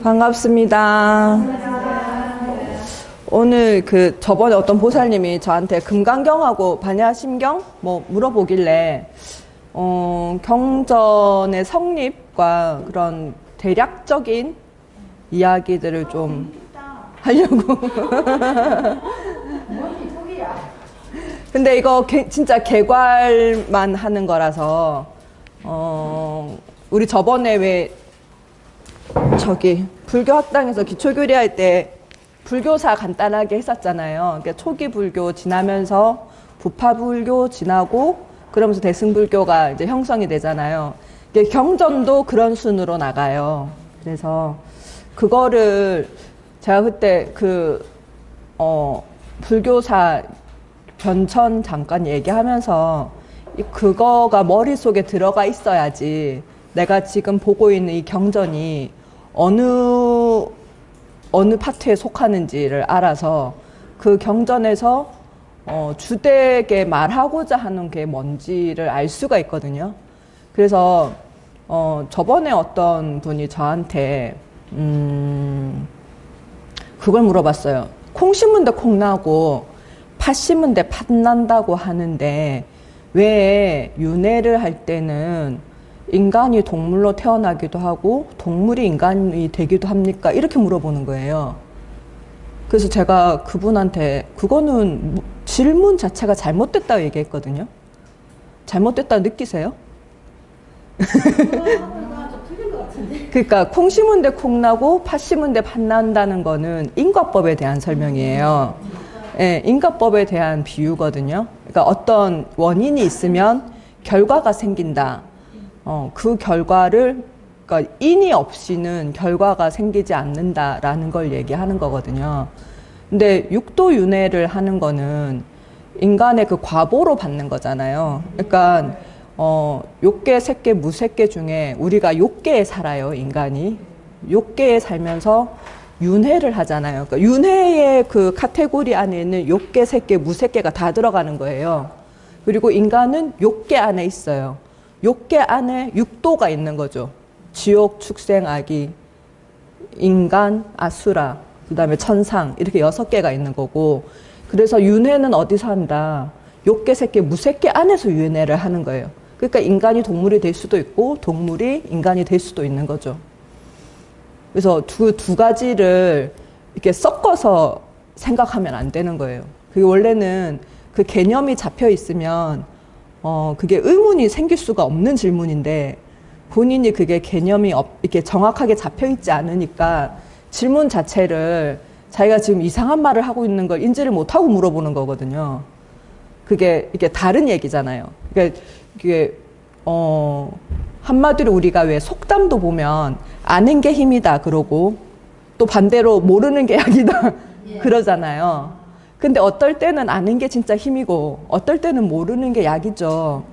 반갑습니다. 오늘 저번에 어떤 보살님이 저한테 금강경하고 반야심경 뭐 물어보길래 경전의 성립과 그런 대략적인 이야기들을 좀 하려고. 근데 이거 진짜 개괄만 하는 거라서 우리 저번에 왜 불교 학당에서 기초교리 할 때 불교사 간단하게 했었잖아요. 그러니까 초기 불교 지나면서 부파 불교 지나고 그러면서 대승불교가 이제 형성이 되잖아요. 경전도 그런 순으로 나가요. 그래서 그거를 제가 그때 불교사 변천 잠깐 얘기하면서 그거가 머릿속에 들어가 있어야지 내가 지금 보고 있는 이 경전이 어느 파트에 속하는지를 알아서 그 경전에서 주되게 말하고자 하는 게 뭔지를 알 수가 있거든요. 그래서 저번에 어떤 분이 저한테 그걸 물어봤어요. 콩 심은 데 콩 나고 팥 심은 데 팥 난다고 하는데 왜 윤회를 할 때는 인간이 동물로 태어나기도 하고 동물이 인간이 되기도 합니까? 이렇게 물어보는 거예요. 그래서 제가 그분한테 그거는 질문 자체가 잘못됐다고 얘기했거든요. 잘못됐다고 느끼세요? 그러니까 콩 심은 데 콩 나고 팥 심은 데 팥 난다는 거는 인과법에 대한 설명이에요. 네, 인과법에 대한 비유거든요. 그러니까 어떤 원인이 있으면 결과가 생긴다. 그 결과를, 그러니까 인이 없이는 결과가 생기지 않는다라는 걸 얘기하는 거거든요. 근데 육도윤회를 하는 거는 인간의 그 과보로 받는 거잖아요. 그러니까 욕계, 색계, 무색계 중에 우리가 욕계에 살아요, 인간이. 욕계에 살면서 윤회를 하잖아요. 그러니까 윤회의 그 카테고리 안에 있는 욕계, 색계, 무색계가 다 들어가는 거예요. 그리고 인간은 욕계 안에 있어요. 욕계 안에 육도가 있는 거죠. 지옥, 축생, 아기, 인간, 아수라, 그 다음에 천상, 이렇게 6개가 있는 거고. 그래서 윤회는 어디서 한다? 욕계, 색계, 무색계 안에서 윤회를 하는 거예요. 그러니까 인간이 동물이 될 수도 있고 동물이 인간이 될 수도 있는 거죠. 그래서 두 가지를 이렇게 섞어서 생각하면 안 되는 거예요. 그게 원래는 그 개념이 잡혀 있으면 그게 의문이 생길 수가 없는 질문인데 본인이 그게 개념이 이렇게 정확하게 잡혀 있지 않으니까 질문 자체를 자기가 지금 이상한 말을 하고 있는 걸 인지를 못하고 물어보는 거거든요. 그게 이게 다른 얘기잖아요. 그러니까 이게 한마디로 우리가 왜 속담도 보면 아는 게 힘이다 그러고 또 반대로 모르는 게 약이다 그러잖아요. 근데 어떨 때는 아는 게 진짜 힘이고 어떨 때는 모르는 게 약이죠.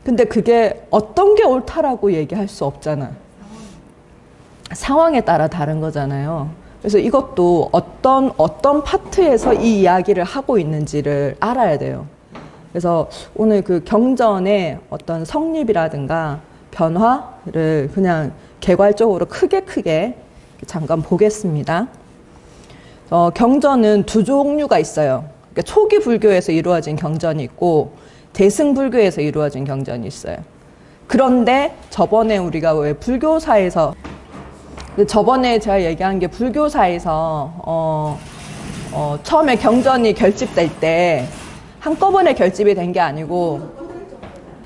근데 그게 어떤 게 옳다라고 얘기할 수 없잖아. 상황에 따라 다른 거잖아요. 그래서 이것도 어떤 파트에서 이 이야기를 하고 있는지를 알아야 돼요. 그래서 오늘 그 경전의 어떤 성립이라든가 변화를 그냥 개괄적으로 크게 잠깐 보겠습니다. 경전은 두 종류가 있어요. 그러니까 초기 불교에서 이루어진 경전이 있고 대승불교에서 이루어진 경전이 있어요. 그런데 저번에 우리가 왜 불교사에서 저번에 제가 얘기한 게 불교사에서 처음에 경전이 결집될 때 한꺼번에 결집이 된 게 아니고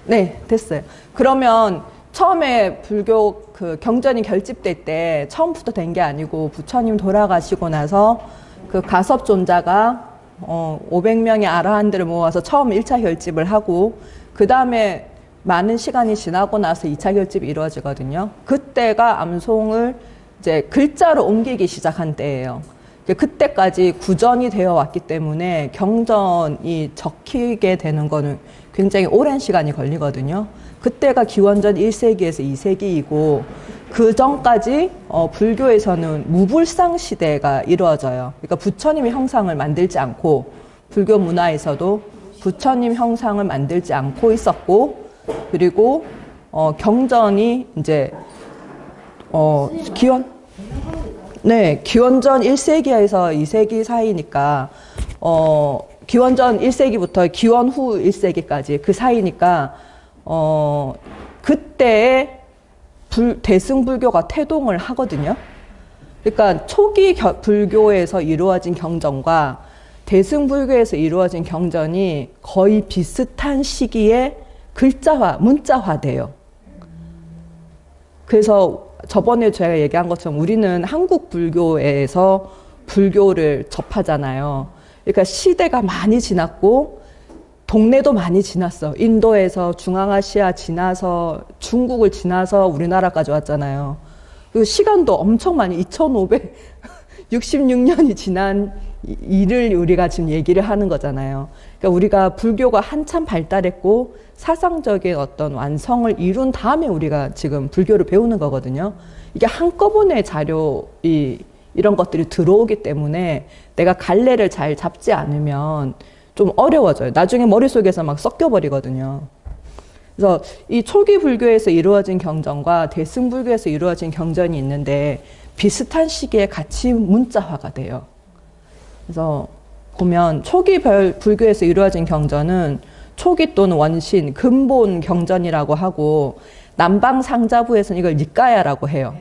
네, 됐어요. 그러면 처음에 불교 그 경전이 결집될 때 처음부터 된 게 아니고 부처님 돌아가시고 나서 그 가섭존자가 500명의 아라한들을 모아서 처음 1차 결집을 하고 그 다음에 많은 시간이 지나고 나서 2차 결집이 이루어지거든요. 그때가 암송을 이제 글자로 옮기기 시작한 때예요. 그때까지 구전이 되어 왔기 때문에 경전이 적히게 되는 거는 굉장히 오랜 시간이 걸리거든요. 그때가 기원전 1세기에서 2세기이고 그 전까지 불교에서는 무불상 시대가 이루어져요. 그러니까 부처님이 형상을 만들지 않고 불교 문화에서도 부처님 형상을 만들지 않고 있었고 그리고 경전이 이제 기원 네, 기원전 1세기에서 2세기 사이니까, 기원전 1세기부터 기원 후 1세기까지 그 사이니까, 그때에 대승불교가 태동을 하거든요. 그러니까 초기 불교에서 이루어진 경전과 대승불교에서 이루어진 경전이 거의 비슷한 시기에 문자화돼요. 그래서 저번에 제가 얘기한 것처럼 우리는 한국 불교에서 불교를 접하잖아요. 그러니까 시대가 많이 지났고 동네도 많이 지났어. 인도에서 중앙아시아 지나서 중국을 지나서 우리나라까지 왔잖아요. 그 시간도 엄청 많이 2566년이 지난 일을 우리가 지금 얘기를 하는 거잖아요. 그러니까 우리가 불교가 한참 발달했고 사상적인 어떤 완성을 이룬 다음에 우리가 지금 불교를 배우는 거거든요. 이게 한꺼번에 이런 것들이 들어오기 때문에 내가 갈래를 잘 잡지 않으면 좀 어려워져요. 나중에 머릿속에서 막 섞여버리거든요. 그래서 이 초기 불교에서 이루어진 경전과 대승불교에서 이루어진 경전이 있는데 비슷한 시기에 같이 문자화가 돼요. 그래서 보면 초기 불교에서 이루어진 경전은 초기 또는 원신, 근본 경전이라고 하고 남방 상자부에서는 이걸 니까야라고 해요.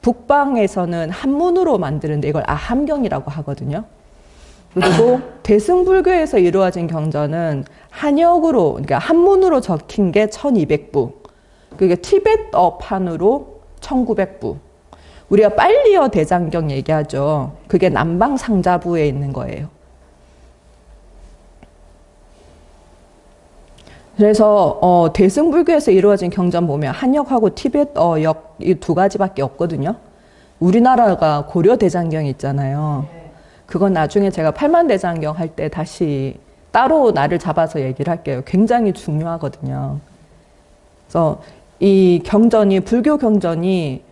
북방에서는 한문으로 만드는데 이걸 아함경이라고 하거든요. 그리고 대승불교에서 이루어진 경전은 한역으로, 그러니까 한문으로 적힌 게 1200부. 그게 티베트어판으로 1900부. 우리가 빨리어 대장경 얘기하죠. 그게 남방 상자부에 있는 거예요. 그래서 대승불교에서 이루어진 경전 보면 한역하고 티베트어역 이 두 가지밖에 없거든요. 우리나라가 고려 대장경이 있잖아요. 그건 나중에 제가 팔만대장경 할 때 다시 따로 날을 잡아서 얘기를 할게요. 굉장히 중요하거든요. 그래서 이 경전이 불교 경전이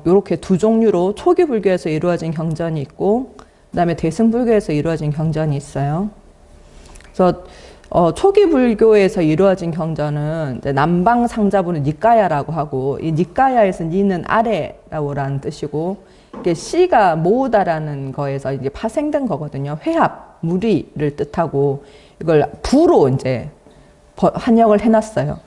이렇게 두 종류로 초기 불교에서 이루어진 경전이 있고 그다음에 대승불교에서 이루어진 경전이 있어요. 그래서 초기 불교에서 이루어진 경전은 이제 남방 상자부는 니까야라고 하고 이 니까야에서 니는 아래라는 뜻이고 이게 씨가 모으다라는 거에서 이제 파생된 거거든요. 회합, 무리를 뜻하고 이걸 부로 이제 한역을 해놨어요.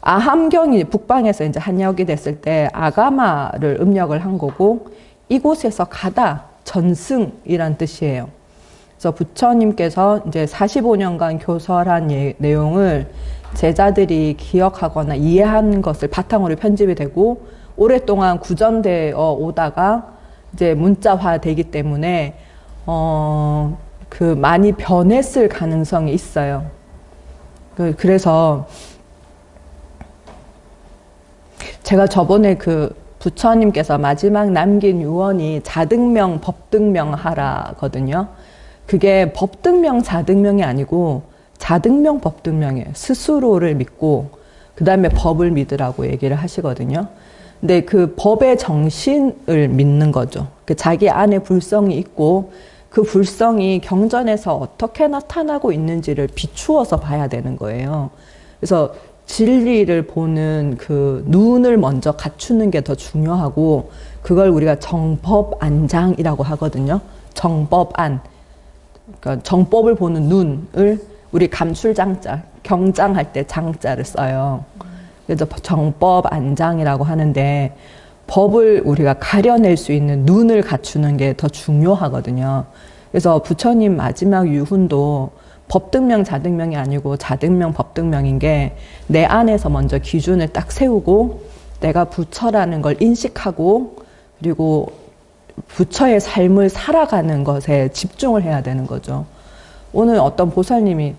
아함경이 북방에서 이제 한역이 됐을 때 아가마를 음역을 한 거고 이곳에서 가다, 전승이란 뜻이에요. 그래서 부처님께서 이제 45년간 교설한 내용을 제자들이 기억하거나 이해한 것을 바탕으로 편집이 되고 오랫동안 구전되어 오다가 이제 문자화 되기 때문에 많이 변했을 가능성이 있어요. 그래서 제가 저번에 부처님께서 마지막 남긴 유언이 자등명, 법등명 하라거든요. 그게 법등명, 자등명이 아니고 자등명, 법등명이에요. 스스로를 믿고 그 다음에 법을 믿으라고 얘기를 하시거든요. 근데 그 법의 정신을 믿는 거죠. 자기 안에 불성이 있고 그 불성이 경전에서 어떻게 나타나고 있는지를 비추어서 봐야 되는 거예요. 그래서 진리를 보는 그 눈을 먼저 갖추는 게 더 중요하고 그걸 우리가 정법안장이라고 하거든요. 정법안. 그러니까 정법을 보는 눈을 우리 감출장자, 경장할 때 장자를 써요. 그래서 정법안장이라고 하는데 법을 우리가 가려낼 수 있는 눈을 갖추는 게 더 중요하거든요. 그래서 부처님 마지막 유훈도 법등명, 자등명이 아니고 자등명, 법등명인 게 내 안에서 먼저 기준을 딱 세우고 내가 부처라는 걸 인식하고 그리고 부처의 삶을 살아가는 것에 집중을 해야 되는 거죠. 오늘 어떤 보살님이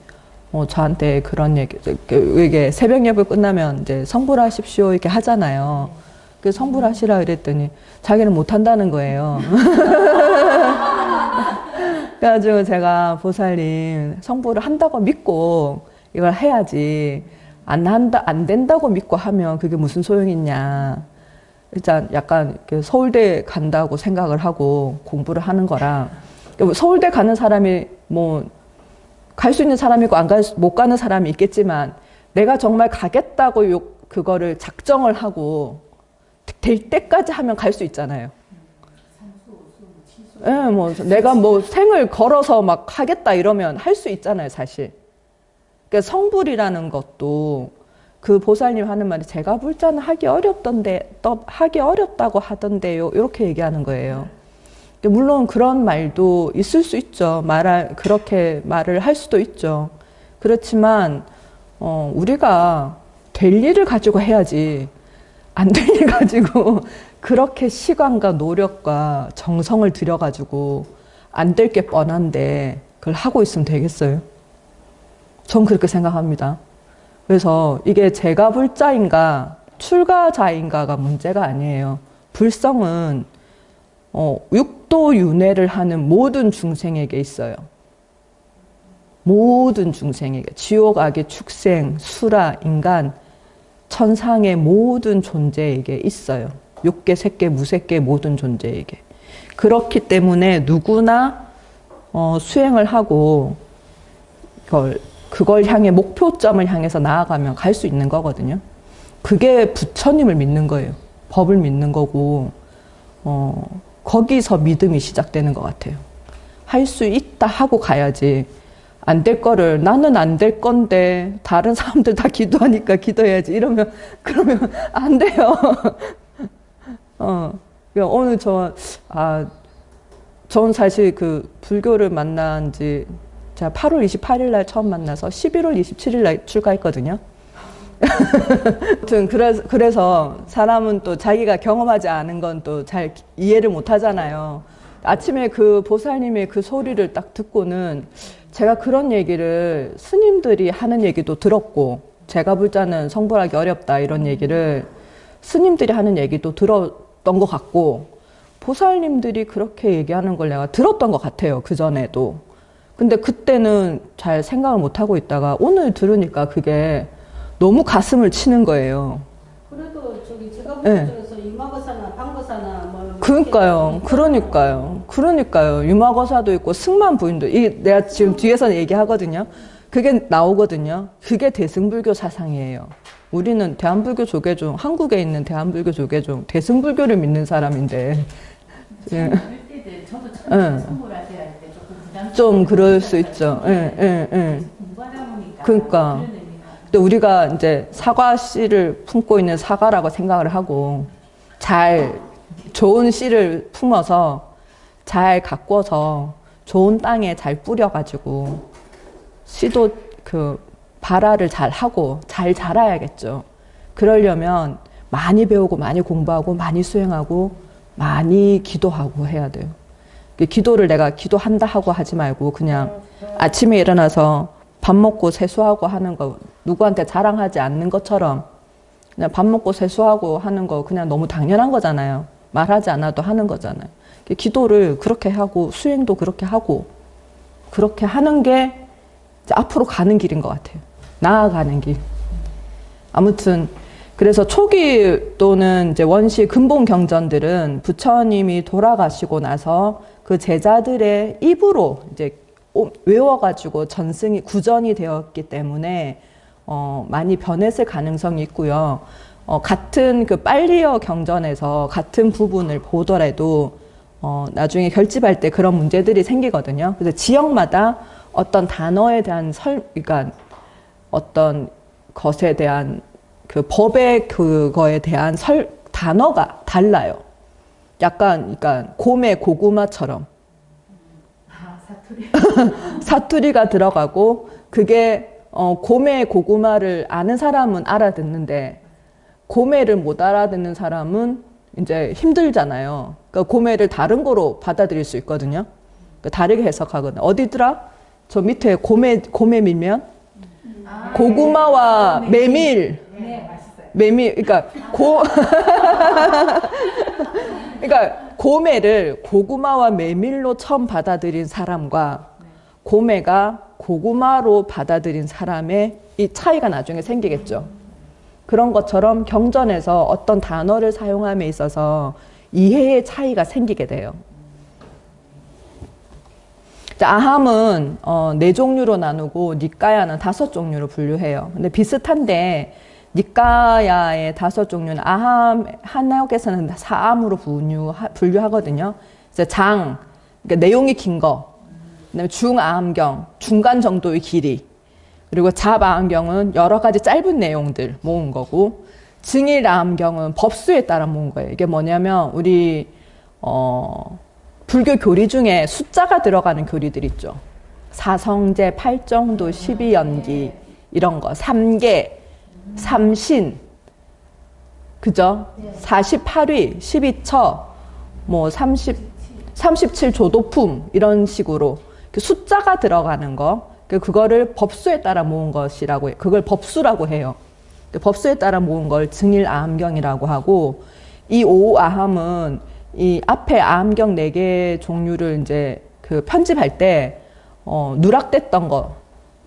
저한테 그런 이게 새벽 예배 끝나면 이제 성불하십시오 이렇게 하잖아요. 그 성불하시라 그랬더니 자기는 못한다는 거예요. 그래가지고 제가 보살님 성불을 한다고 믿고 이걸 해야지 안 된다고 믿고 하면 그게 무슨 소용이 있냐. 일단 약간 서울대 간다고 생각을 하고 공부를 하는 거랑 서울대 가는 사람이 뭐 갈 수 있는 사람이 있고 못 가는 사람이 있겠지만 내가 정말 가겠다고 그거를 작정을 하고 될 때까지 하면 갈 수 있잖아요. 예, 뭐 내가 뭐 생을 걸어서 막 하겠다 이러면 할 수 있잖아요, 사실. 그러니까 성불이라는 것도 그 보살님 하는 말이 제가 불자는 하기 어렵던데, 하기 어렵다고 하던데요. 이렇게 얘기하는 거예요. 물론 그런 말도 있을 수 있죠. 그렇게 말을 할 수도 있죠. 그렇지만, 우리가 될 일을 가지고 해야지, 안 될 일 가지고 그렇게 시간과 노력과 정성을 들여가지고 안 될 게 뻔한데 그걸 하고 있으면 되겠어요? 전 그렇게 생각합니다. 그래서 이게 제가 불자인가 출가자인가가 문제가 아니에요. 불성은 육도윤회를 하는 모든 중생에게 있어요. 모든 중생에게. 지옥, 악의 축생, 수라, 인간, 천상의 모든 존재에게 있어요. 육계, 색계, 무색계 모든 존재에게. 그렇기 때문에 누구나 수행을 하고 그걸 향해 목표점을 향해서 나아가면 갈 수 있는 거거든요. 그게 부처님을 믿는 거예요. 법을 믿는 거고 거기서 믿음이 시작되는 것 같아요. 할 수 있다 하고 가야지. 안 될 거를 나는 안 될 건데 다른 사람들 다 기도하니까 기도해야지 이러면 그러면 안 돼요. 오늘 전 사실 그 불교를 만난 지 제가 8월 28일 날 처음 만나서 11월 27일 날 출가했거든요. 아무튼 그래서 사람은 또 자기가 경험하지 않은 건 또 잘 이해를 못 하잖아요. 아침에 그 보살님의 그 소리를 딱 듣고는 제가 그런 얘기를 스님들이 하는 얘기도 들었고 제가 불자는 성불하기 어렵다 이런 얘기를 스님들이 하는 얘기도 들었던 것 같고 보살님들이 그렇게 얘기하는 걸 내가 들었던 것 같아요. 그전에도. 근데 그때는 잘 생각을 못 하고 있다가 오늘 들으니까 그게 너무 가슴을 치는 거예요. 그래도 제가 본 중에서 유마거사나 방거사나 그러니까요. 유마거사도 있고 승만 부인도 내가 지금 뒤에서 얘기하거든요. 그게 나오거든요. 그게 대승불교 사상이에요. 우리는 대한불교 조계종, 한국에 있는 대한불교 조계종, 대승불교를 믿는 사람인데. 예. 저도 처음에 선물할 때 조금 부담스러워. 좀 그럴 수 있죠. 공부하다 보니까. 그러니까. 근데 우리가 이제 사과 씨를 품고 있는 사과라고 생각을 하고 좋은 씨를 품어서 잘 가꿔서 좋은 땅에 잘 뿌려가지고 씨도 발화를 잘 하고 잘 자라야겠죠. 그러려면 많이 배우고 많이 공부하고 많이 수행하고 많이 기도하고 해야 돼요. 기도를 내가 기도한다 하고 하지 말고 그냥 아침에 일어나서 밥 먹고 세수하고 하는 거 누구한테 자랑하지 않는 것처럼 그냥 밥 먹고 세수하고 하는 거 그냥 너무 당연한 거잖아요. 말하지 않아도 하는 거잖아요. 기도를 그렇게 하고 수행도 그렇게 하고 그렇게 하는 게 이제 앞으로 가는 길인 것 같아요. 나아가는 길. 아무튼 그래서 초기 또는 이제 원시 근본 경전들은 부처님이 돌아가시고 나서 그 제자들의 입으로 이제 외워가지고 구전이 되었기 때문에 많이 변했을 가능성이 있고요. 같은 그 빨리어 경전에서 같은 부분을 보더라도 나중에 결집할 때 그런 문제들이 생기거든요. 그래서 지역마다 어떤 단어에 대한 그러니까 어떤 것에 대한 그 법의 그거에 대한 단어가 달라요. 약간 그러니까 곰의 고구마처럼 사투리. 사투리가 들어가고 그게 곰의 고구마를 아는 사람은 알아듣는데 고매를 못 알아듣는 사람은 이제 힘들잖아요. 그러니까 고매를 다른 거로 받아들일 수 있거든요. 그러니까 다르게 해석하거든요. 어디더라? 저 밑에 고매 밀면 고구마와 메밀. 네, 맛있어요. 메밀, 그러니까 그러니까 고매를 고구마와 메밀로 처음 받아들인 사람과 고매가 고구마로 받아들인 사람의 이 차이가 나중에 생기겠죠. 그런 것처럼 경전에서 어떤 단어를 사용함에 있어서 이해의 차이가 생기게 돼요. 아함은 4종류로 나누고 니까야는 5종류로 분류해요. 근데 비슷한데 니까야의 5종류는 아함 한옥에서는 사암으로 분류하거든요. 이제 그러니까 내용이 긴 거. 그다음에 중아암경, 중간 정도의 길이. 그리고 잡아암경은 여러 가지 짧은 내용들 모은 거고, 증일아암경은 법수에 따라 모은 거예요. 이게 뭐냐면 우리 불교 교리 중에 숫자가 들어가는 교리들 있죠. 사성제, 팔정도, 12연기 이런 거, 삼계, 삼신, 그죠? 48위, 12처, 뭐 37조도품 이런 식으로 숫자가 들어가는 거, 그거를 법수에 따라 모은 것이라고 해요. 그걸 법수라고 해요. 법수에 따라 모은 걸 증일아함경이라고 하고, 이 오아함은 이 앞에 아함경 4개 종류를 이제 그 편집할 때 누락됐던 것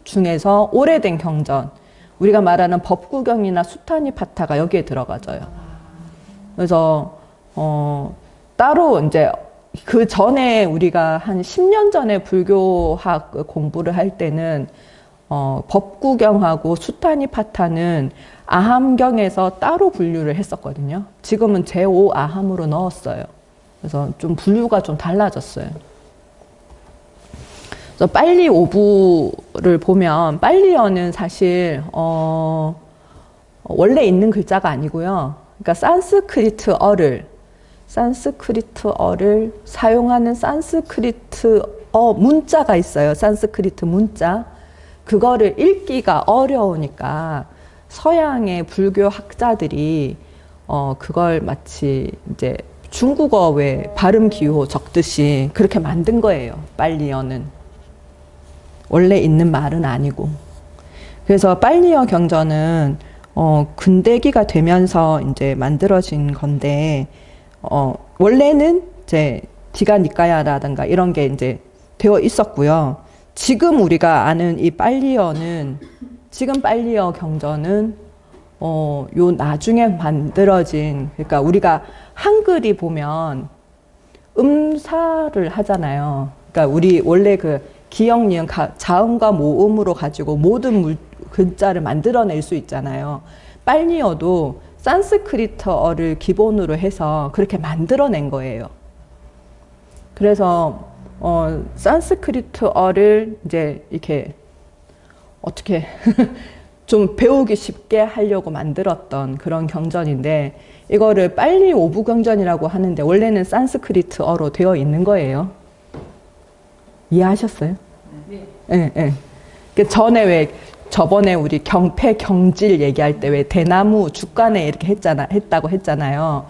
중에서 오래된 경전, 우리가 말하는 법구경이나 수타니파타가 여기에 들어가져요. 그래서 따로 이제 그 전에 우리가 한 10년 전에 불교학 공부를 할 때는 법구경하고 수타니파타는 아함경에서 따로 분류를 했었거든요. 지금은 제5아함으로 넣었어요. 그래서 좀 분류가 좀 달라졌어요. 그래서 빨리 오부를 보면 빨리어는 사실 원래 있는 글자가 아니고요. 그러니까 산스크리트어를 사용하는 산스크리트어 문자가 있어요. 산스크리트 문자. 그거를 읽기가 어려우니까 서양의 불교 학자들이 그걸 마치 이제 중국어 왜 발음 기호 적듯이 그렇게 만든 거예요. 빨리어는. 원래 있는 말은 아니고. 그래서 빨리어 경전은 근대기가 되면서 이제 만들어진 건데, 원래는 이제 디가니까야라든가 이런 게 이제 되어 있었고요. 지금 우리가 아는 이 빨리어는, 지금 빨리어 경전은 요 나중에 만들어진, 그러니까 우리가 한글이 보면 음사를 하잖아요. 그러니까 우리 원래 그 기역, 니은, 자음과 모음으로 가지고 모든 글자를 만들어낼 수 있잖아요. 빨리어도 산스크리트어를 기본으로 해서 그렇게 만들어낸 거예요. 그래서 산스크리트어를 이제 이렇게 어떻게 좀 배우기 쉽게 하려고 만들었던 그런 경전인데, 이거를 빨리 오부 경전이라고 하는데 원래는 산스크리트어로 되어 있는 거예요. 이해하셨어요? 네. 네. 그 전에 왜 저번에 우리 경패 경질 얘기할 때 왜 대나무 죽간에 이렇게 했다고 했잖아요.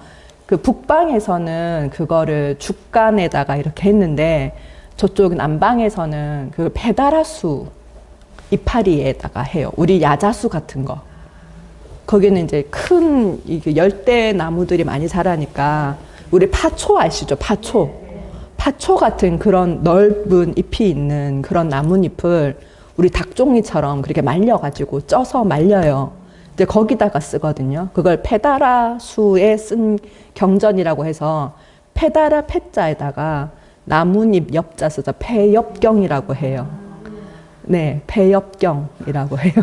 그 북방에서는 그거를 죽간에다가 이렇게 했는데, 저쪽 남방에서는 그 페다라수 이파리에다가 해요. 우리 야자수 같은 거. 거기는 이제 큰 열대 나무들이 많이 자라니까, 우리 파초 아시죠? 파초 같은 그런 넓은 잎이 있는 그런 나뭇잎을 우리 닭종이처럼 그렇게 말려가지고 쪄서 말려요. 이제 거기다가 쓰거든요. 그걸 페다라수에 쓴 경전이라고 해서, 페다라 패자에다가 나뭇잎 엽자 써서 패엽경이라고 해요. 네, 패엽경이라고 해요.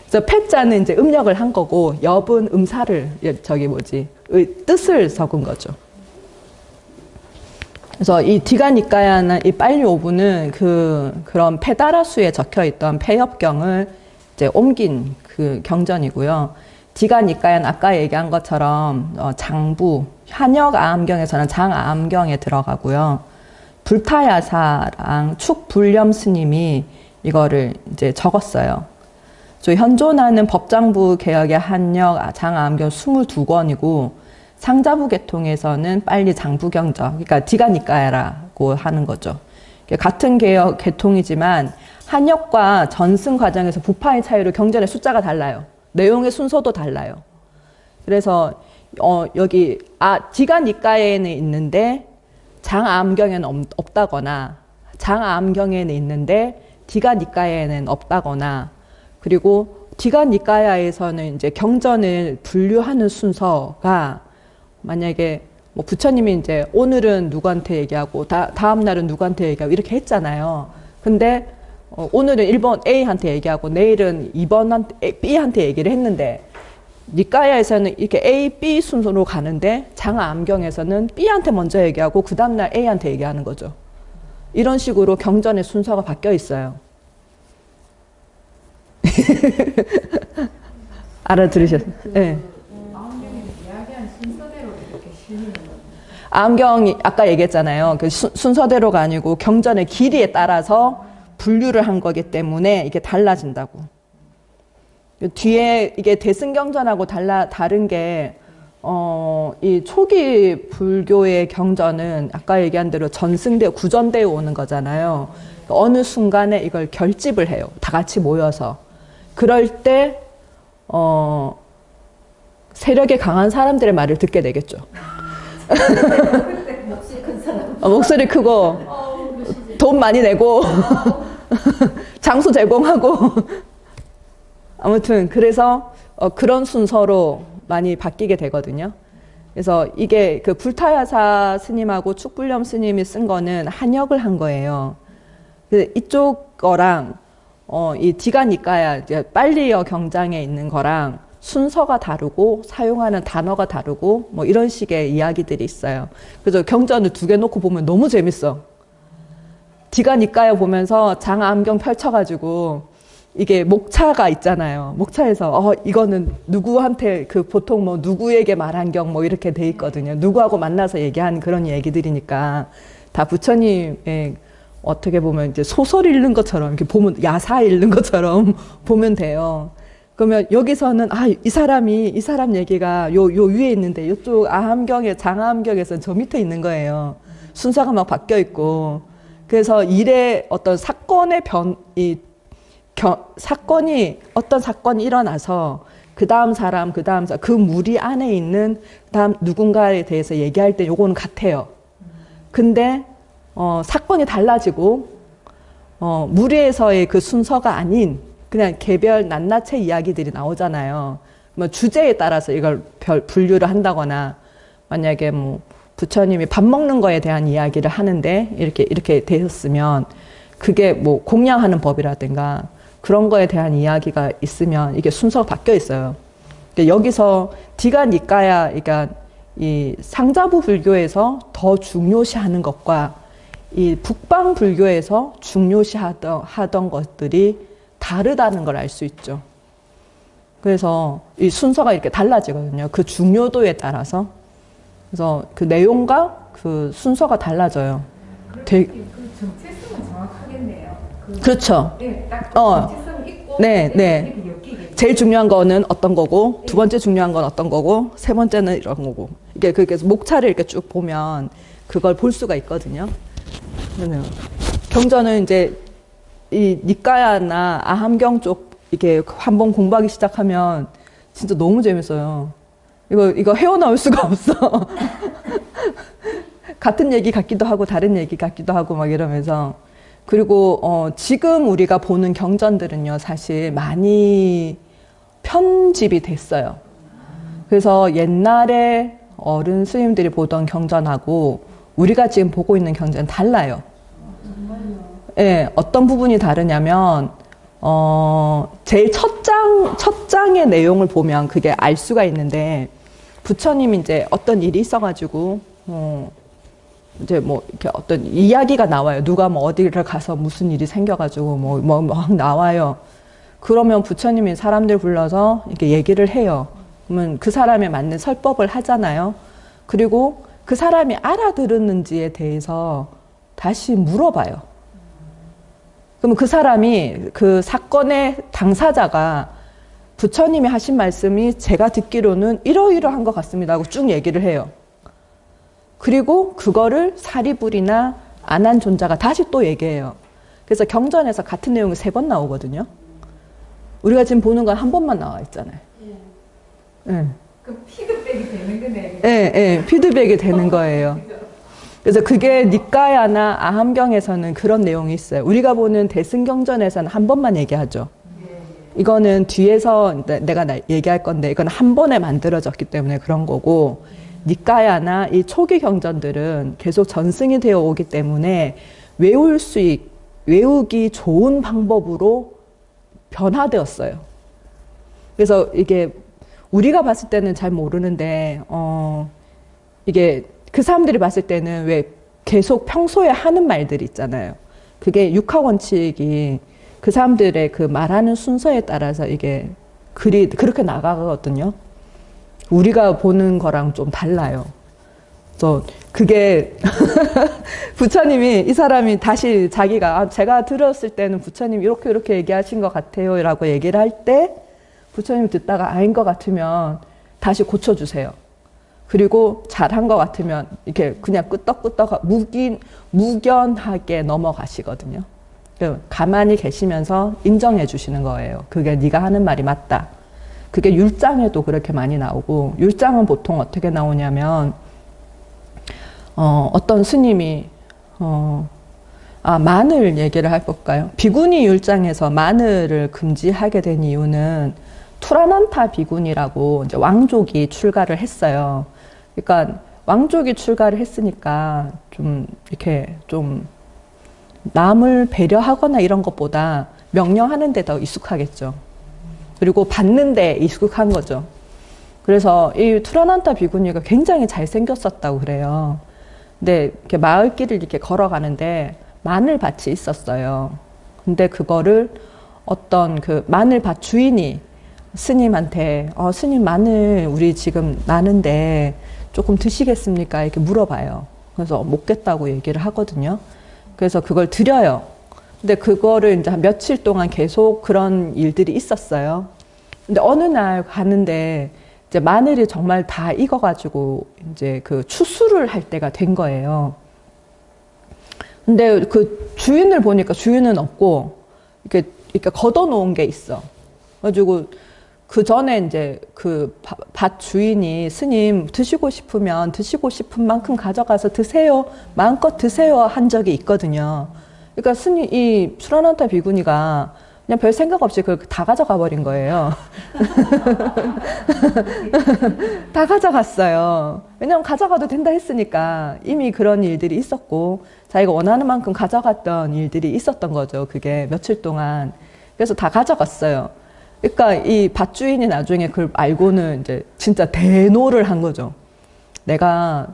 그래서 패자는 이제 음력을 한 거고, 엽은 음사를, 뜻을 적은 거죠. 그래서 이 디가니까야나 이 빨리오부는 그런 페다라수에 적혀 있던 패엽경을 이제 옮긴 그 경전이고요. 디가니까야는 아까 얘기한 것처럼 장부, 한역아함경에서는 장아함경에 들어가고요. 불타야사랑 축불렴 스님이 이거를 이제 적었어요. 저 현존하는 법장부 개혁의 한역 장아함경 22권이고, 상자부 계통에서는 빨리 장부경전, 그러니까 디가니까야라고 하는 거죠. 같은 계통이지만 한역과 전승 과정에서 부파의 차이로 경전의 숫자가 달라요. 내용의 순서도 달라요. 그래서 여기 디가니까야에는 있는데 장아함경에는 없다거나, 장아함경에는 있는데 디가니까야에는 없다거나, 그리고 디가니까야에서는 이제 경전을 분류하는 순서가, 만약에 뭐 부처님이 이제 오늘은 누구한테 얘기하고 다음 날은 누구한테 얘기하고 이렇게 했잖아요. 근데 오늘은 1번 A한테 얘기하고 내일은 2번 B한테 얘기를 했는데, 니까야에서는 이렇게 A, B 순서로 가는데 장암경에서는 B한테 먼저 얘기하고 그 다음날 A한테 얘기하는 거죠. 이런 식으로 경전의 순서가 바뀌어 있어요. 알아들으셨어요? 네. 마음경이 이야기한 순서대로 이렇게 실리는 거예요. 암경이 아까 얘기했잖아요. 그 순서대로가 아니고 경전의 길이에 따라서 분류를 한 거기 때문에 이게 달라진다고. 뒤에 이게 대승경전하고 다른 게 이 초기 불교의 경전은 아까 얘기한 대로 전승되어 구전되어 오는 거잖아요. 어느 순간에 이걸 결집을 해요. 다 같이 모여서. 그럴 때 세력이 강한 사람들의 말을 듣게 되겠죠. 역시 큰 사람. 목소리 크고 돈 많이 내고 장소 제공하고 아무튼 그래서 그런 순서로 많이 바뀌게 되거든요. 그래서 이게 그 불타야사 스님하고 축불렴 스님이 쓴 거는 한역을 한 거예요. 이쪽 거랑 이 디가니까야 빨리어 경장에 있는 거랑 순서가 다르고 사용하는 단어가 다르고 뭐 이런 식의 이야기들이 있어요. 그래서 경전을 두 개 놓고 보면 너무 재밌어. 디가니까야 보면서 장암경 펼쳐가지고 이게 목차가 있잖아요. 목차에서 이거는 누구한테 그 보통 뭐 누구에게 말한 경 뭐 이렇게 돼 있거든요. 누구하고 만나서 얘기한 그런 얘기들이니까 다 부처님의 어떻게 보면 이제 소설 읽는 것처럼 이렇게 보면 야사 읽는 것처럼 보면 돼요. 그러면 여기서는 이 사람 얘기가 요 위에 있는데 이쪽 아함경에 장암경에서는 저 밑에 있는 거예요. 순서가 막 바뀌어 있고. 그래서 일의 어떤 사건의 어떤 사건이 일어나서 그 다음 사람, 그 무리 안에 있는 다음 누군가에 대해서 얘기할 때 요거는 같아요. 근데 사건이 달라지고 무리에서의 그 순서가 아닌 그냥 개별 낱낱의 이야기들이 나오잖아요. 뭐 주제에 따라서 이걸 분류를 한다거나 만약에 뭐 부처님이 밥 먹는 거에 대한 이야기를 하는데 이렇게 되었으면 그게 뭐 공양하는 법이라든가 그런 거에 대한 이야기가 있으면 이게 순서가 바뀌어 있어요. 그러니까 여기서 디가니까야, 그러니까 이 상자부 불교에서 더 중요시하는 것과 이 북방 불교에서 중요시하던 것들이 다르다는 걸 알 수 있죠. 그래서 이 순서가 이렇게 달라지거든요. 그 중요도에 따라서. 그래서 그 내용과 그 순서가 달라져요. 그 정체성은 정확하겠네요. 그렇죠. 네, 딱 정체성 있고 네. 이렇게 엮이게. 제일 중요한 거는 어떤 거고, 두 번째 중요한 건 어떤 거고, 세 번째는 이런 거고. 이게 그래서 목차를 이렇게 쭉 보면 그걸 볼 수가 있거든요. 경전은 이제 이 니까야나 아함경 쪽 이렇게 한번 공부하기 시작하면 진짜 너무 재밌어요. 이거 헤어나올 수가 없어. 같은 얘기 같기도 하고 다른 얘기 같기도 하고 막 이러면서. 그리고 지금 우리가 보는 경전들은요, 사실 많이 편집이 됐어요. 그래서 옛날에 어른 스님들이 보던 경전하고 우리가 지금 보고 있는 경전은 달라요. 네, 어떤 부분이 다르냐면 제일 첫 장의 내용을 보면 그게 알 수가 있는데, 부처님이 이제 어떤 일이 있어가지고 이제 뭐 이렇게 어떤 이야기가 나와요. 누가 뭐 어디를 가서 무슨 일이 생겨가지고 뭐 나와요. 그러면 부처님이 사람들 불러서 이렇게 얘기를 해요. 그러면 그 사람에 맞는 설법을 하잖아요. 그리고 그 사람이 알아들었는지에 대해서 다시 물어봐요. 그러면 그 사람이 그 사건의 당사자가 부처님이 하신 말씀이 제가 듣기로는 이러이러한 것 같습니다 하고 쭉 얘기를 해요. 그리고 그거를 사리불이나 아난존자가 다시 또 얘기해요. 그래서 경전에서 같은 내용이 3번 나오거든요. 우리가 지금 보는 건 한 번만 나와 있잖아요. 네. 그 피드백이 되는 거네. 네, 피드백이 되는 거예요. 그래서 그게 니까야나 아함경에서는 그런 내용이 있어요. 우리가 보는 대승경전에서는 한 번만 얘기하죠. 이거는 뒤에서 내가 얘기할 건데 이건 한 번에 만들어졌기 때문에 그런 거고, 니까야나 이 초기 경전들은 계속 전승이 되어 오기 때문에 외우기 좋은 방법으로 변화되었어요. 그래서 이게 우리가 봤을 때는 잘 모르는데, 이게 그 사람들이 봤을 때는 왜 계속 평소에 하는 말들이 있잖아요. 그게 육하 원칙이 그 사람들의 그 말하는 순서에 따라서 이게 글이 그렇게 나가거든요. 우리가 보는 거랑 좀 달라요. 그래서 그게 부처님이 이 사람이 다시 자기가 제가 들었을 때는 부처님 이렇게 얘기하신 것 같아요 라고 얘기를 할 때 부처님 듣다가 아닌 것 같으면 다시 고쳐주세요. 그리고 잘한 것 같으면 이렇게 그냥 끄떡끄떡 무견하게 넘어가시거든요. 가만히 계시면서 인정해 주시는 거예요. 그게 네가 하는 말이 맞다. 그게 율장에도 그렇게 많이 나오고, 율장은 보통 어떻게 나오냐면 어떤 스님이 마늘 얘기를 해볼까요? 비구니 율장에서 마늘을 금지하게 된 이유는 투라난타 비구니라고 이제 왕족이 출가를 했어요. 그러니까 왕족이 출가를 했으니까 좀 이렇게 좀 남을 배려하거나 이런 것보다 명령하는 데 더 익숙하겠죠. 그리고 받는 데 익숙한 거죠. 그래서 이 투라난타 비구니가 굉장히 잘생겼었다고 그래요. 근데 이렇게 마을길을 이렇게 걸어가는데 마늘밭이 있었어요. 근데 그거를 어떤 그 마늘밭 주인이 스님한테 스님 마늘 우리 지금 나는데 조금 드시겠습니까? 이렇게 물어봐요. 그래서 먹겠다고 얘기를 하거든요. 그래서 그걸 드려요. 근데 그거를 이제 한 며칠 동안 계속 그런 일들이 있었어요. 근데 어느 날 가는데 이제 마늘이 정말 다 익어가지고 이제 그 추수를 할 때가 된 거예요. 근데 그 주인을 보니까 주인은 없고 이렇게 걷어놓은 게 있어. 그래가지고 그 전에 이제 그 밭 주인이 스님 드시고 싶으면 드시고 싶은 만큼 가져가서 드세요. 마음껏 드세요 한 적이 있거든요. 그러니까 스님 이 투라난타 비구니가 그냥 별 생각 없이 그걸 다 가져가 버린 거예요. 다 가져갔어요. 왜냐면 가져가도 된다 했으니까 이미 그런 일들이 있었고 자기가 원하는 만큼 가져갔던 일들이 있었던 거죠. 그게 며칠 동안. 그래서 다 가져갔어요. 그러니까 이 밭주인이 나중에 그걸 알고는 이제 진짜 대노를 한 거죠. 내가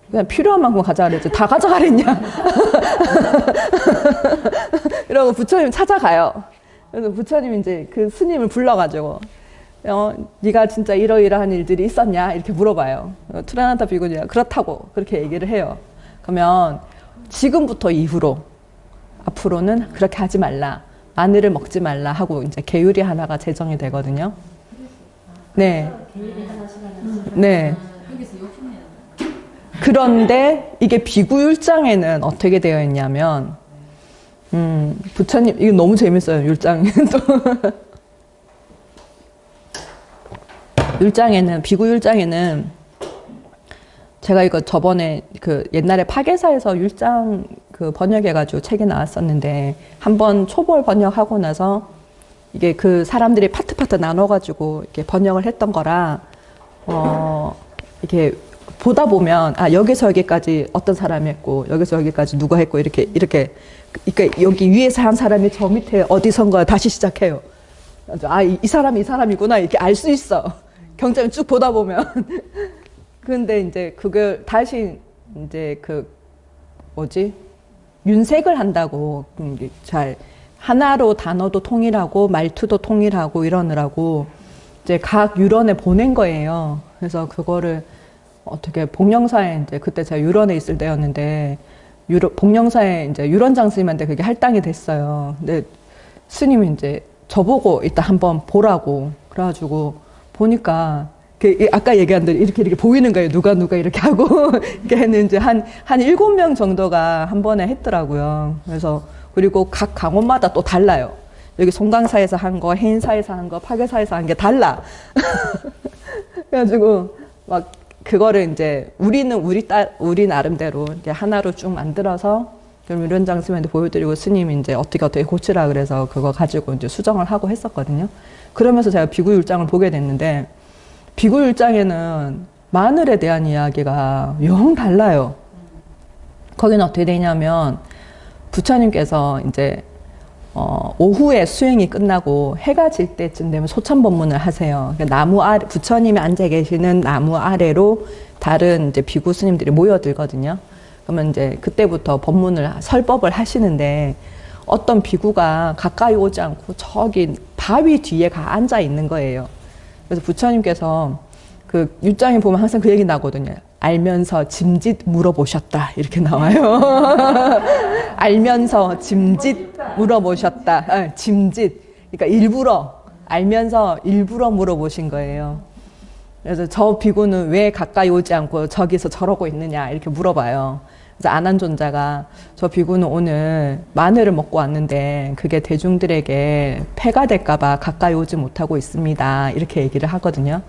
그냥 필요한 만큼 가져가랬지 다 가져가랬냐? 이러고 부처님 찾아가요. 그래서 부처님이 이제 그 스님을 불러가지고 네가 진짜 이러이러한 일들이 있었냐? 이렇게 물어봐요. 투라난타 비구니가 그렇다고 그렇게 얘기를 해요. 그러면 지금부터 이후로 앞으로는 그렇게 하지 말라. 마늘을 먹지 말라 하고 이제 계율이 하나가 제정이 되거든요. 네. 네. 그런데 이게 비구율장에는 어떻게 되어 있냐면, 부처님, 이거 너무 재밌어요, 율장에도. 비구율장에는, 제가 이거 저번에 그 옛날에 파괴사에서 율장 그 번역해가지고 책이 나왔었는데, 한번 초벌 번역하고 나서, 이게 그 사람들이 파트 나눠가지고 이렇게 번역을 했던 거라, 이렇게 보다 보면 여기서 여기까지 어떤 사람이 했고 여기서 여기까지 누가 했고 이렇게 그러니까 여기 위에서 한 사람이 저 밑에 어디선가 다시 시작해요. 이 사람이구나 이렇게 알 수 있어. 경전을 쭉 보다 보면. 근데 이제 그걸 다시 이제 윤색을 한다고 잘 하나로 단어도 통일하고 말투도 통일하고 이러느라고 이제 각 유런에 보낸 거예요. 그래서 그거를 어떻게 복령사에 이제 그때 제가 유런에 있을 때였는데 복령사에 이제 유런장 스님한테 그게 할당이 됐어요. 근데 스님이 이제 저보고 이따 한번 보라고 그래가지고 보니까 아까 얘기한 대로 이렇게 보이는 거예요. 누가 이렇게 하고 이렇게 했는지 한 7명 정도가 한 번에 했더라고요. 그래서 그리고 각 강원마다 또 달라요. 여기 송강사에서 한 거, 해인사에서 한 거, 파괴사에서 한 게 달라. 그래가지고 막 그거를 이제 우리 나름대로 이렇게 하나로 쭉 만들어서 그럼 위원장 스님한테 보여드리고 스님이 이제 어떻게 고치라 그래서 그거 가지고 이제 수정을 하고 했었거든요. 그러면서 제가 비구율장을 보게 됐는데 비구율장에는 마늘에 대한 이야기가 영 달라요. 거기는 어떻게 되냐면 부처님께서 이제 오후에 수행이 끝나고 해가 질 때쯤 되면 소참법문을 하세요. 그러니까 나무 아래, 부처님이 앉아 계시는 나무 아래로 다른 이제 비구 스님들이 모여들거든요. 그러면 이제 그때부터 법문을, 설법을 하시는데 어떤 비구가 가까이 오지 않고 저기 바위 뒤에 가 앉아 있는 거예요. 그래서 부처님께서 그 율장에 보면 항상 그 얘기 나거든요. 알면서 짐짓 물어보셨다. 이렇게 나와요. 알면서 짐짓 물어보셨다. 짐짓. 그러니까 일부러, 알면서 일부러 물어보신 거예요. 그래서 저 비구는 왜 가까이 오지 않고 저기서 저러고 있느냐. 이렇게 물어봐요. 그래서 아난존자가 저 비구는 오늘 마늘을 먹고 왔는데 그게 대중들에게 폐가 될까봐 가까이 오지 못하고 있습니다. 이렇게 얘기를 하거든요.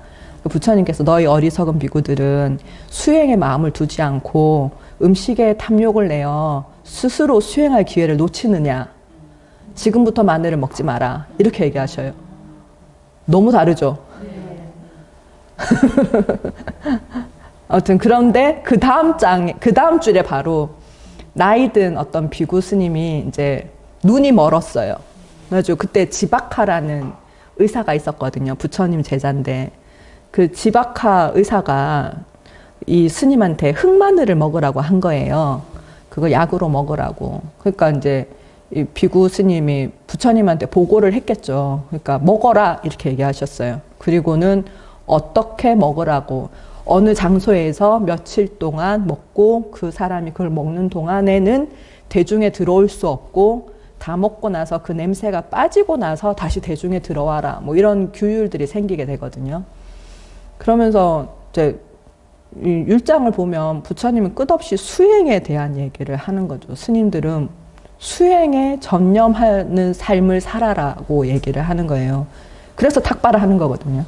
부처님께서 너희 어리석은 비구들은 수행의 마음을 두지 않고 음식에 탐욕을 내어 스스로 수행할 기회를 놓치느냐. 지금부터 마늘을 먹지 마라. 이렇게 얘기하셔요. 너무 다르죠? 아무튼 그런데 그 다음 줄에 바로 나이 든 어떤 비구 스님이 이제 눈이 멀었어요. 그래가지고 그때 지박하라는 의사가 있었거든요. 부처님 제자인데 그 지박하 의사가 이 스님한테 흑마늘을 먹으라고 한 거예요. 그거 약으로 먹으라고. 그러니까 이제 이 비구 스님이 부처님한테 보고를 했겠죠. 그러니까 먹어라 이렇게 얘기하셨어요. 그리고는 어떻게 먹으라고, 어느 장소에서 며칠 동안 먹고 그 사람이 그걸 먹는 동안에는 대중에 들어올 수 없고 다 먹고 나서 그 냄새가 빠지고 나서 다시 대중에 들어와라. 뭐 이런 규율들이 생기게 되거든요. 그러면서 이제 이 율장을 보면 부처님은 끝없이 수행에 대한 얘기를 하는 거죠. 스님들은 수행에 전념하는 삶을 살아라고 얘기를 하는 거예요. 그래서 탁발을 하는 거거든요.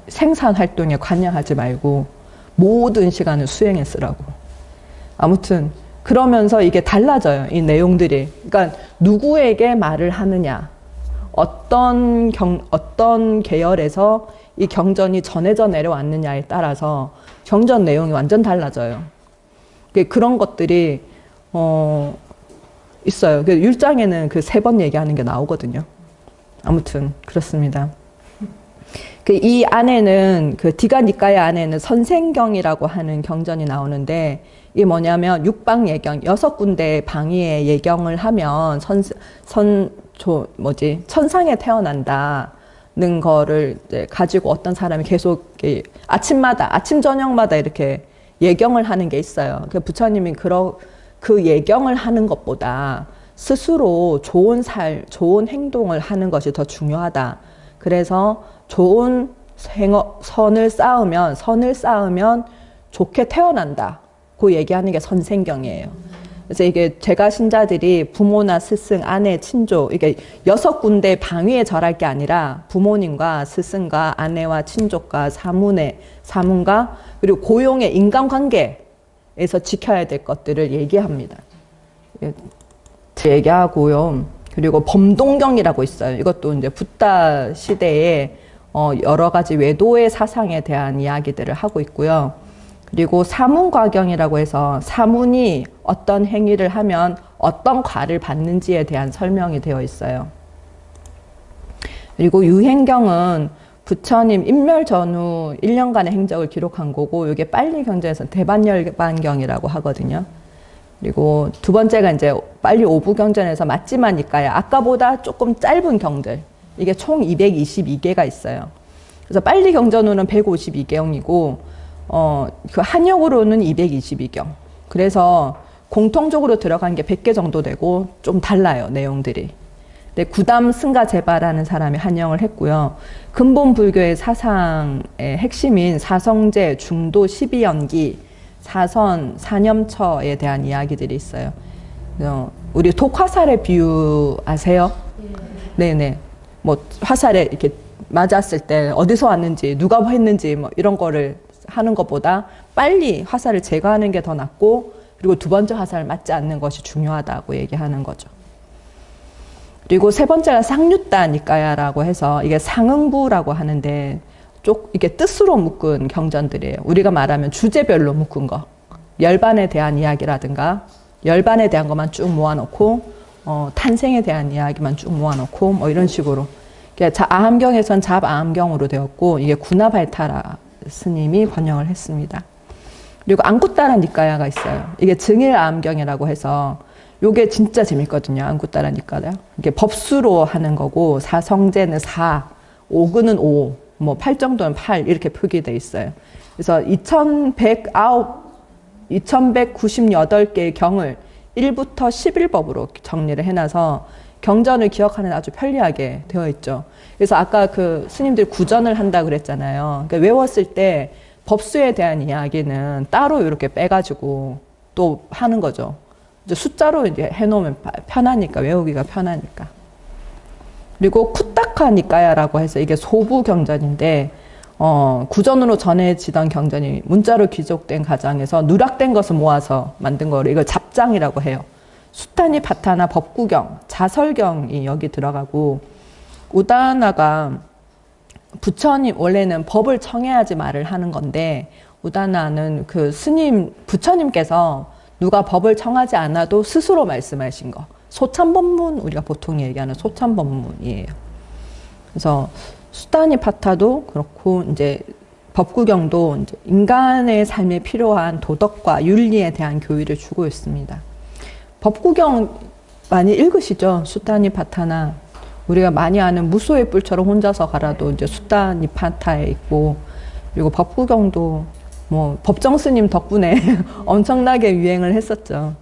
생산 활동에 관여하지 말고 모든 시간을 수행에 쓰라고. 아무튼 그러면서 이게 달라져요. 이 내용들이. 그러니까 누구에게 말을 하느냐, 어떤 계열에서 이 경전이 전해져 내려왔느냐에 따라서 경전 내용이 완전 달라져요. 그런 것들이 있어요. 율장에는 그 3번 얘기하는 게 나오거든요. 아무튼 그렇습니다. 이 안에는 그 디가니까야 안에는 선생경이라고 하는 경전이 나오는데 이게 뭐냐면 육방예경 6군데 방위에 예경을 하면 천상에 태어난다는 거를 이제 가지고 어떤 사람이 계속 아침마다 아침 저녁마다 이렇게 예경을 하는 게 있어요. 부처님이 그 예경을 하는 것보다 스스로 좋은 행동을 하는 것이 더 중요하다. 그래서 좋은 선을 쌓으면 좋게 태어난다. 그 얘기하는 게 선생경이에요. 그래서 이게 제가 신자들이 부모나 스승, 아내, 친조, 이게 6군데 방위에 절할 게 아니라 부모님과 스승과 아내와 친족과 사문과 그리고 고용의 인간관계에서 지켜야 될 것들을 얘기합니다. 얘기하고요. 그리고 범동경이라고 있어요. 이것도 이제 붓다 시대에 여러 가지 외도의 사상에 대한 이야기들을 하고 있고요. 그리고 사문과경이라고 해서 사문이 어떤 행위를 하면 어떤 과를 받는지에 대한 설명이 되어 있어요. 그리고 유행경은 부처님 인멸 전후 1년간의 행적을 기록한 거고, 이게 빨리 경전에서 대반열반경이라고 하거든요. 그리고 두 번째가 이제 빨리 오부경전에서 맞지마니까야 아까보다 조금 짧은 경들, 이게 총 222개가 있어요. 그래서 빨리 경전으로는 152경이고 그 한역으로는 222경. 그래서 공통적으로 들어간 게 100개 정도 되고 좀 달라요, 내용들이. 근데 구담 승가제바라는 사람이 한영을 했고요. 근본 불교의 사상의 핵심인 사성제, 중도, 12연기, 사선, 사념처에 대한 이야기들이 있어요. 우리 독화살의 비유 아세요? 네네. 뭐 화살에 이렇게 맞았을 때 어디서 왔는지, 누가 했는지 뭐 이런 거를 하는 것보다 빨리 화살을 제거하는 게 더 낫고, 그리고 두 번째 화살을 맞지 않는 것이 중요하다고 얘기하는 거죠. 그리고 세 번째가 상류다 니까야라고 해서 이게 상응부라고 하는데 이게 뜻으로 묶은 경전들이에요. 우리가 말하면 주제별로 묶은 거. 열반에 대한 이야기라든가 열반에 대한 것만 쭉 모아놓고 탄생에 대한 이야기만 쭉 모아놓고 뭐 이런 식으로. 아함경에선 잡아함경으로 되었고 이게 구나발타라 스님이 번역을 했습니다. 그리고 앙쿠따라 니까야가 있어요. 이게 증일아함경이라고 해서 요게 진짜 재밌거든요. 앙쿠따라 니까야. 이게 법수로 하는 거고 사성제는 4, 오근은 5, 뭐 8정도는 8 이렇게 표기돼 있어요. 그래서 2198개의 경을 1부터 11법으로 정리를 해놔서 경전을 기억하는 아주 편리하게 되어 있죠. 그래서 아까 그 스님들 구전을 한다 그랬잖아요. 그러니까 외웠을 때 법수에 대한 이야기는 따로 이렇게 빼가지고 또 하는 거죠. 이제 숫자로 이제 해놓으면 편하니까, 외우기가 편하니까. 그리고 쿠타카 니까야라고 해서 이게 소부 경전인데, 구전으로 전해지던 경전이 문자로 귀속된 가장에서 누락된 것을 모아서 만든 거를 이걸 잡장이라고 해요. 수타니 파타나 법구경, 자설경이 여기 들어가고, 우다나가 부처님, 원래는 법을 청해야지 말을 하는 건데, 우다나는 그 스님, 부처님께서 누가 법을 청하지 않아도 스스로 말씀하신 거. 소참법문, 우리가 보통 얘기하는 소참법문이에요. 그래서 수타니 파타도 그렇고, 이제 법구경도 이제 인간의 삶에 필요한 도덕과 윤리에 대한 교의를 주고 있습니다. 법구경 많이 읽으시죠? 수타니 파타나. 우리가 많이 아는 무소의 뿔처럼 혼자서 가라도 이제 수타니 파타에 있고, 그리고 법구경도 뭐 법정 스님 덕분에 엄청나게 유행을 했었죠.